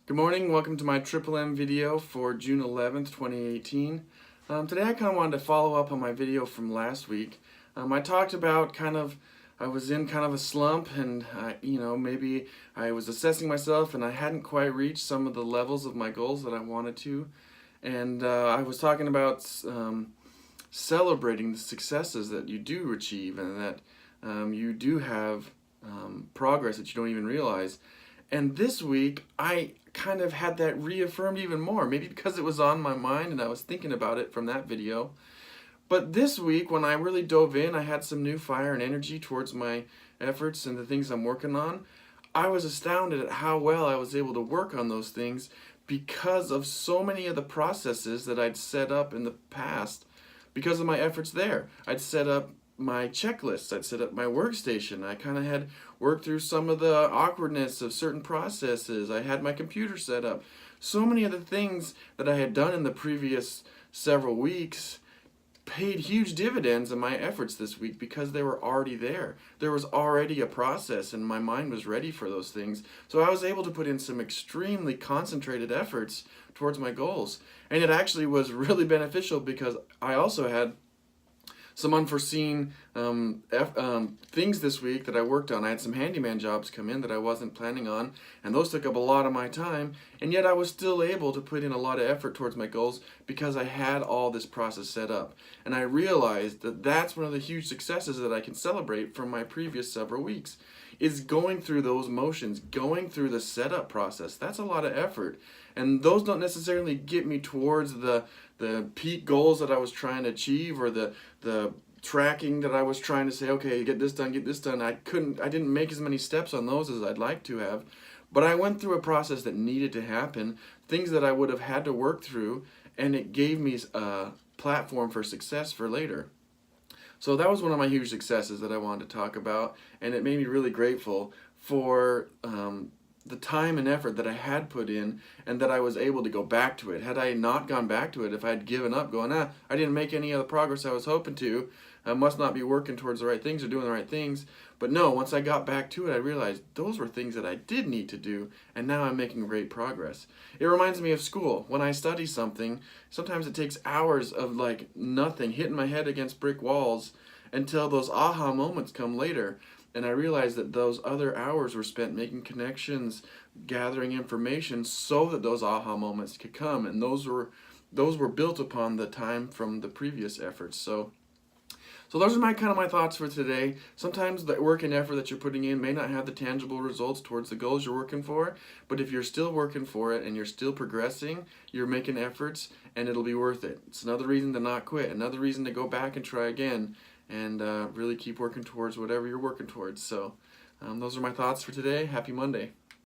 Good morning, welcome to my Triple M video for June 11th, 2018. Today I kind of wanted to follow up on my video from last week. I talked about I was in kind of a slump and maybe I was assessing myself and I hadn't quite reached some of the levels of my goals that I wanted to. And I was talking about celebrating the successes that you do achieve and that you do have progress that you don't even realize. And this week, I kind of had that reaffirmed even more, maybe because it was on my mind and I was thinking about it from that video. But this week, when I really dove in, I had some new fire and energy towards my efforts and the things I'm working on. I was astounded at how well I was able to work on those things because of so many of the processes that I'd set up in the past because of my efforts there. I'd set up my checklists, I'd set up my workstation, I kind of had worked through some of the awkwardness of certain processes, I had my computer set up. So many of the things that I had done in the previous several weeks paid huge dividends in my efforts this week because they were already there. There was already a process and my mind was ready for those things. So I was able to put in some extremely concentrated efforts towards my goals. And it actually was really beneficial because I also had some unforeseen things this week that I worked on. I had some handyman jobs come in that I wasn't planning on, and those took up a lot of my time, and yet I was still able to put in a lot of effort towards my goals because I had all this process set up. And I realized that that's one of the huge successes that I can celebrate from my previous several weeks, is going through those motions, going through the setup process. That's a lot of effort. And those don't necessarily get me towards the peak goals that I was trying to achieve or the tracking that I was trying to say, okay, get this done, get this done. I didn't make as many steps on those as I'd like to have. But I went through a process that needed to happen, things that I would have had to work through, and it gave me a platform for success for later. So that was one of my huge successes that I wanted to talk about, and it made me really grateful for the time and effort that I had put in and that I was able to go back to it. Had I not gone back to it, if I had given up going, I didn't make any of the progress I was hoping to, I must not be working towards the right things or doing the right things. But no, once I got back to it, I realized those were things that I did need to do, and now I'm making great progress. It reminds me of school. When I study something, sometimes it takes hours of like nothing, hitting my head against brick walls until those aha moments come later. And I realized that those other hours were spent making connections, gathering information so that those aha moments could come. And those were built upon the time from the previous efforts. So those are my thoughts for today. Sometimes the work and effort that you're putting in may not have the tangible results towards the goals you're working for, but if you're still working for it and you're still progressing, you're making efforts, and it'll be worth it. It's another reason to not quit, another reason to go back and try again, and really keep working towards whatever you're working towards. So those are my thoughts for today. Happy Monday.